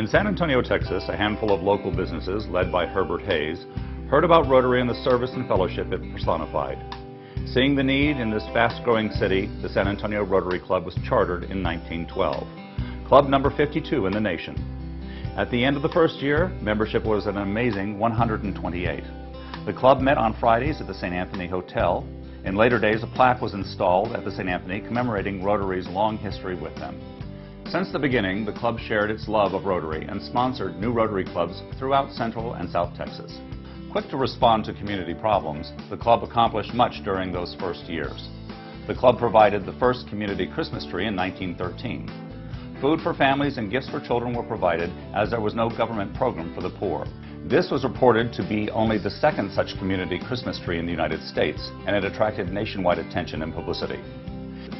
In San Antonio, Texas, a handful of local businesses, led by Herbert Hayes, heard about Rotary and the service and fellowship it personified. Seeing the need in this fast-growing city, the San Antonio Rotary Club was chartered in 1912, club number 52 in the nation. At the end of the first year, membership was an amazing 128. The club met on Fridays at the St. Anthony Hotel. In later days, a plaque was installed at the St. Anthony commemorating Rotary's long history with them. Since the beginning, the club shared its love of Rotary and sponsored new Rotary clubs throughout Central and South Texas. Quick to respond to community problems, the club accomplished much during those first years. The club provided the first community Christmas tree in 1913. Food for families and gifts for children were provided, as there was no government program for the poor. This was reported to be only the second such community Christmas tree in the United States, and it attracted nationwide attention and publicity.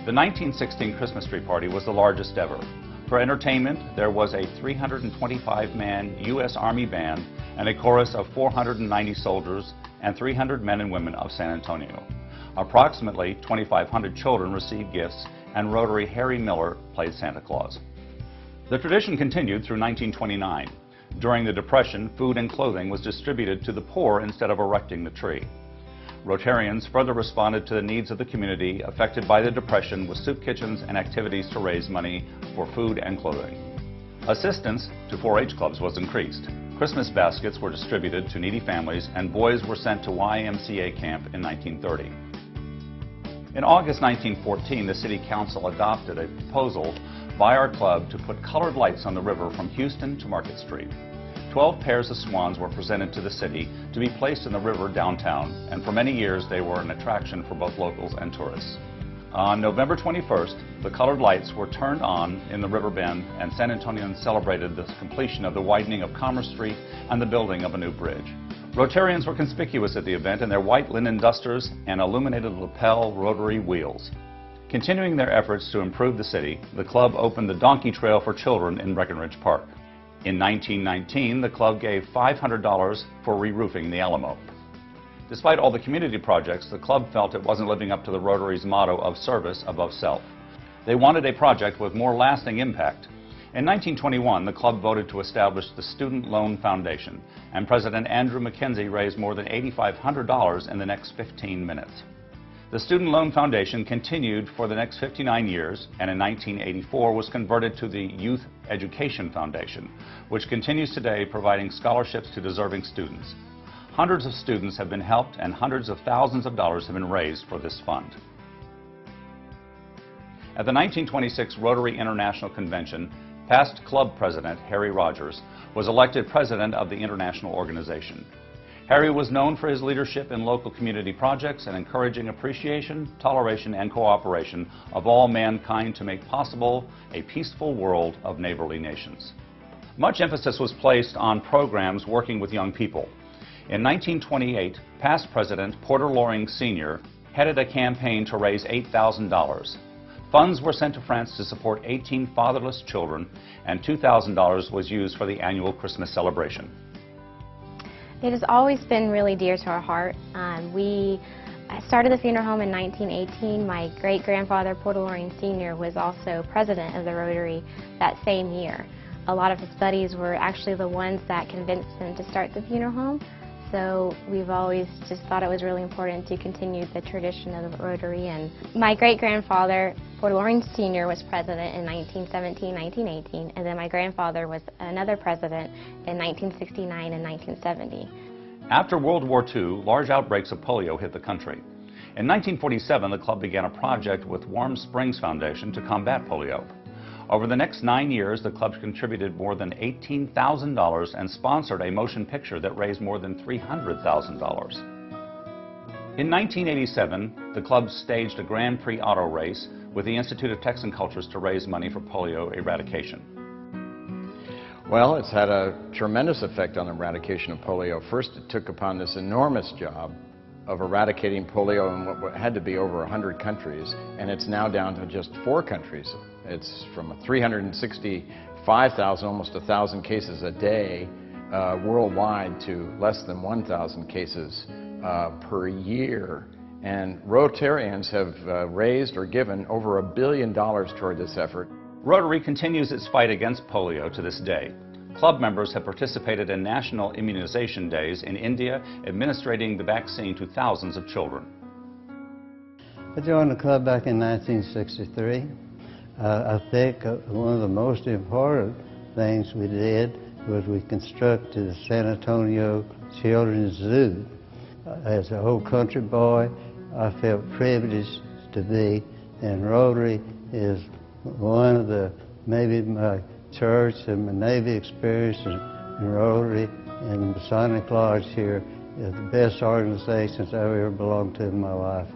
The 1916 Christmas tree party was the largest ever. For entertainment, there was a 325-man U.S. Army band and a chorus of 490 soldiers and 300 men and women of San Antonio. Approximately 2,500 children received gifts, and Rotary Harry Miller played Santa Claus. The tradition continued through 1929. During the Depression, food and clothing was distributed to the poor instead of erecting the tree. Rotarians further responded to the needs of the community affected by the Depression with soup kitchens and activities to raise money for food and clothing. Assistance to 4-H clubs was increased. Christmas baskets were distributed to needy families, and boys were sent to YMCA camp in 1930. In August 1914, the City Council adopted a proposal by our club to put colored lights on the river from Houston to Market Street. 12 pairs of swans were presented to the city to be placed in the river downtown, and for many years they were an attraction for both locals and tourists. On November 21st, the colored lights were turned on in the river bend, and San Antonians celebrated the completion of the widening of Commerce Street and the building of a new bridge. Rotarians were conspicuous at the event in their white linen dusters and illuminated lapel rotary wheels. Continuing their efforts to improve the city, the club opened the Donkey Trail for children in Breckenridge Park. In 1919, the club gave $500 for re-roofing the Alamo. Despite all the community projects, the club felt it wasn't living up to the Rotary's motto of service above self. They wanted a project with more lasting impact. In 1921, the club voted to establish the Student Loan Foundation, and President Andrew McKenzie raised more than $8,500 in the next 15 minutes. The Student Loan Foundation continued for the next 59 years, and in 1984 was converted to the Youth Education Foundation, which continues today providing scholarships to deserving students. Hundreds of students have been helped, and hundreds of thousands of dollars have been raised for this fund. At the 1926 Rotary International Convention, past club president Harry Rogers was elected president of the international organization. Harry was known for his leadership in local community projects and encouraging appreciation, toleration, and cooperation of all mankind to make possible a peaceful world of neighborly nations. Much emphasis was placed on programs working with young people. In 1928, past President Porter Loring Sr. headed a campaign to raise $8,000. Funds were sent to France to support 18 fatherless children, and $2,000 was used for the annual Christmas celebration. It has always been really dear to our heart. We started the funeral home in 1918. My great-grandfather, Porter Loring Sr., was also president of the Rotary that same year. A lot of his buddies were actually the ones that convinced him to start the funeral home. So we've always just thought it was really important to continue the tradition of the Rotary. And my great-grandfather, Porter Loring Sr., was president in 1917, 1918, and then my grandfather was another president in 1969 and 1970. After World War II, large outbreaks of polio hit the country. In 1947, the club began a project with Warm Springs Foundation to combat polio. Over the next 9 years, the club contributed more than $18,000 and sponsored a motion picture that raised more than $300,000. In 1987, the club staged a Grand Prix auto race with the Institute of Texan Cultures to raise money for polio eradication. Well, it's had a tremendous effect on the eradication of polio. First, it took upon this enormous job of eradicating polio in what had to be over 100 countries, and it's now down to just 4 countries. It's from 365,000, almost 1,000 cases a day worldwide to less than 1,000 cases per year. And Rotarians have raised or given over $1 billion toward this effort. Rotary continues its fight against polio to this day. Club members have participated in national immunization days in India, administering the vaccine to thousands of children. I joined the club back in 1963. I think one of the most important things we did was we constructed the San Antonio Children's Zoo. As an old country boy, I felt privileged to be, and Rotary is one of the, maybe my church and my Navy experience in Rotary and the Masonic Lodge here is the best organizations I've ever belonged to in my life.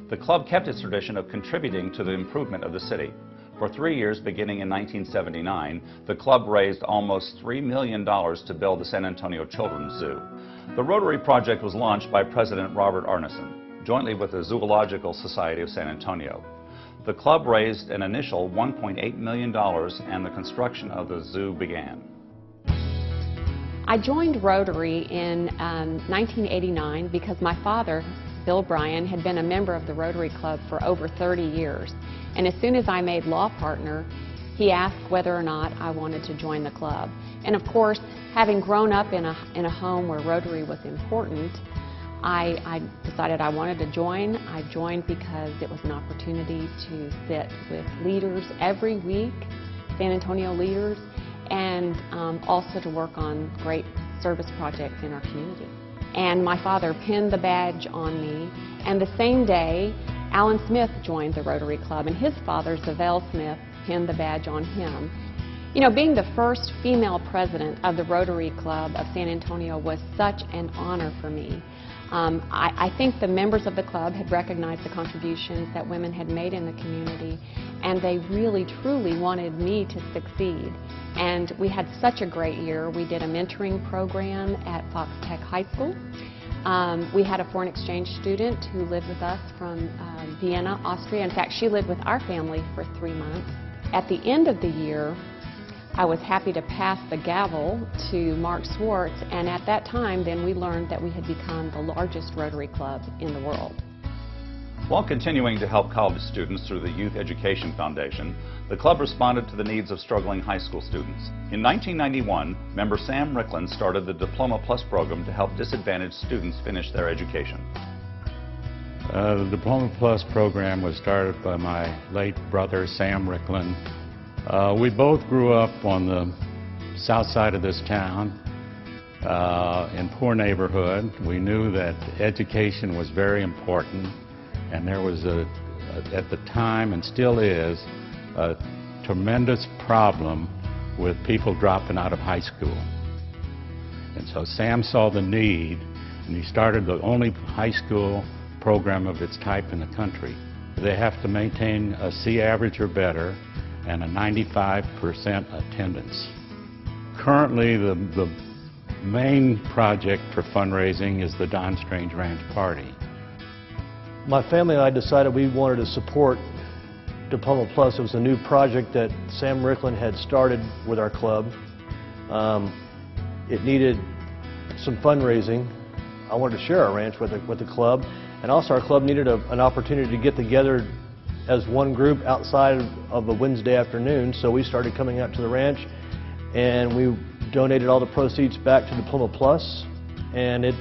The club kept its tradition of contributing to the improvement of the city. For 3 years, beginning in 1979, the club raised almost $3 million to build the San Antonio Children's Zoo. The Rotary project was launched by President Robert Arneson, jointly with the Zoological Society of San Antonio. The club raised an initial $1.8 million and the construction of the zoo began. I joined Rotary in 1989 because my father, Bill Bryan, had been a member of the Rotary Club for over 30 years. And as soon as I made law partner, he asked whether or not I wanted to join the club. And of course, having grown up in a home where Rotary was important, I decided I wanted to join. I joined because it was an opportunity to sit with leaders every week, San Antonio leaders, and also to work on great service projects in our community. And my father pinned the badge on me, and the same day, Alan Smith joined the Rotary Club, and his father, Zavelle Smith, pinned the badge on him. You know, being the first female president of the Rotary Club of San Antonio was such an honor for me. I think the members of the club had recognized the contributions that women had made in the community, and they really, truly wanted me to succeed. And we had such a great year. We did a mentoring program at Fox Tech High School. We had a foreign exchange student who lived with us from Vienna, Austria. In fact, she lived with our family for 3 months. At the end of the year, I was happy to pass the gavel to Mark Swartz, and at that time, then we learned that we had become the largest Rotary Club in the world. While continuing to help college students through the Youth Education Foundation, the club responded to the needs of struggling high school students. In 1991, member Sam Ricklin started the Diploma Plus program to help disadvantaged students finish their education. The Diploma Plus program was started by my late brother, Sam Ricklin. We both grew up on the south side of this town, in poor neighborhood. We knew that education was very important, and there was at the time, and still is, a tremendous problem with people dropping out of high school. And so Sam saw the need, and he started the only high school program of its type in the country. They have to maintain a C average or better and a 95% attendance. Currently, the main project for fundraising is the Don Strange Ranch Party. My family and I decided we wanted to support Diploma Plus. It was a new project that Sam Ricklin had started with our club. It needed some fundraising. I wanted to share our ranch with the club, and also our club needed an opportunity to get together as one group outside of a Wednesday afternoon, so we started coming out to the ranch, and we donated all the proceeds back to Diploma Plus, and it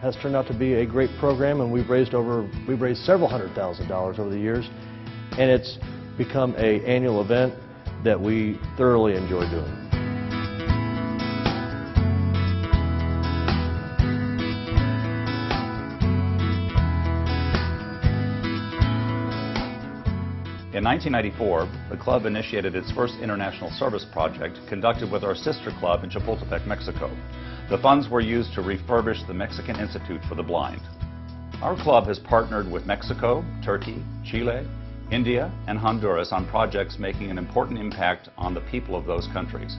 has turned out to be a great program, and we've raised several $100,000 over the years, and it's become an annual event that we thoroughly enjoy doing. In 1994, the club initiated its first international service project conducted with our sister club in Chapultepec, Mexico. The funds were used to refurbish the Mexican Institute for the Blind. Our club has partnered with Mexico, Turkey, Chile, India, and Honduras on projects making an important impact on the people of those countries.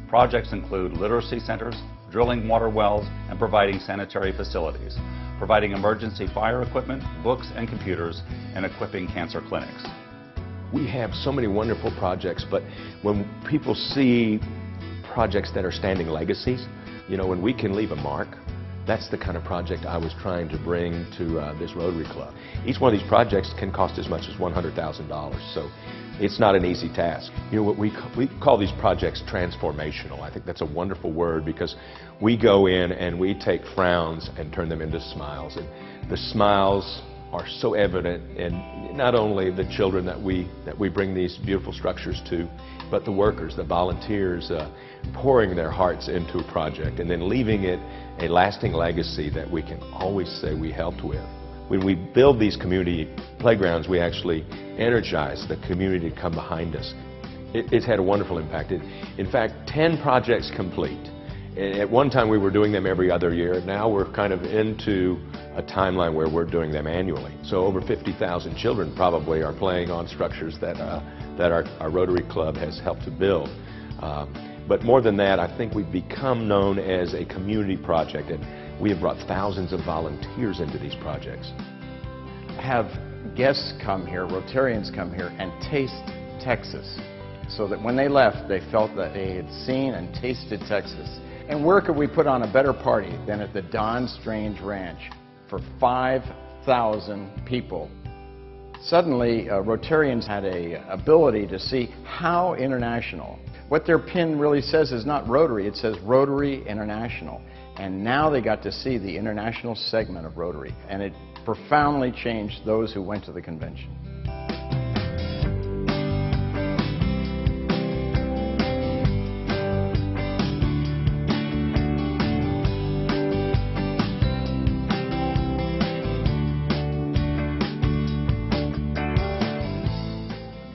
Projects include literacy centers, drilling water wells, and providing sanitary facilities, providing emergency fire equipment, books and computers, and equipping cancer clinics. We have so many wonderful projects, but when people see projects that are standing legacies, you know, when we can leave a mark, that's the kind of project I was trying to bring to this Rotary Club. Each one of these projects can cost as much as $100,000. So It's not an easy task. You know, we call these projects transformational. I think that's a wonderful word because we go in and we take frowns and turn them into smiles. And the smiles are so evident in not only the children that we bring these beautiful structures to, but the workers, the volunteers, pouring their hearts into a project and then leaving it a lasting legacy that we can always say we helped with. When we build these community playgrounds, we actually energize the community to come behind us. It's had a wonderful impact. In fact, 10 projects complete. At one time we were doing them every other year. Now we're kind of into a timeline where we're doing them annually. So over 50,000 children probably are playing on structures that our Rotary Club has helped to build. But more than that, I think we've become known as a community project, and we have brought thousands of volunteers into these projects. Have guests come here, Rotarians come here, and taste Texas, so that when they left, they felt that they had seen and tasted Texas. And where could we put on a better party than at the Don Strange Ranch for 5,000 people? Suddenly, Rotarians had an ability to see how international. What their pin really says is not Rotary, it says Rotary International. And now they got to see the international segment of Rotary, and it profoundly changed those who went to the convention.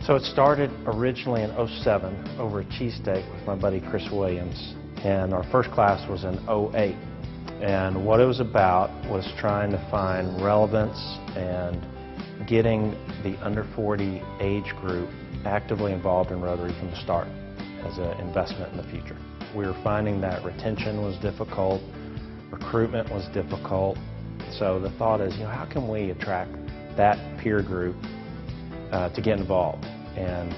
So it started originally in '07 over a cheesesteak with my buddy Chris Williams, and our first class was in '08. And what it was about was trying to find relevance and getting the under 40 age group actively involved in Rotary from the start as an investment in the future. We were finding that retention was difficult, recruitment was difficult, so the thought is, you know, how can we attract that peer group to get involved? And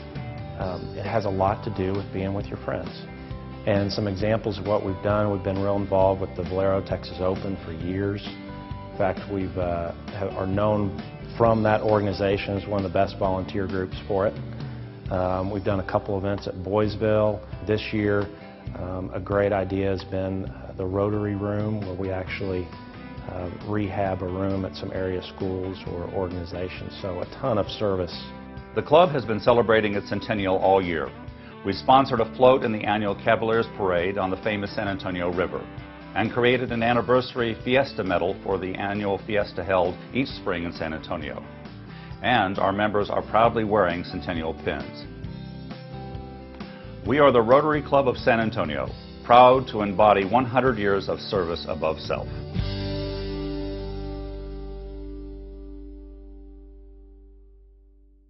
it has a lot to do with being with your friends. And some examples of what we've done, we've been real involved with the Valero Texas Open for years. In fact, we are known from that organization as one of the best volunteer groups for it. We've done a couple events at Boysville. This year, a great idea has been the Rotary Room, where we actually rehab a room at some area schools or organizations. So a ton of service. The club has been celebrating its centennial all year. We sponsored a float in the annual Cavaliers Parade on the famous San Antonio River and created an anniversary Fiesta medal for the annual fiesta held each spring in San Antonio. And our members are proudly wearing Centennial pins. We are the Rotary Club of San Antonio, proud to embody 100 years of service above self.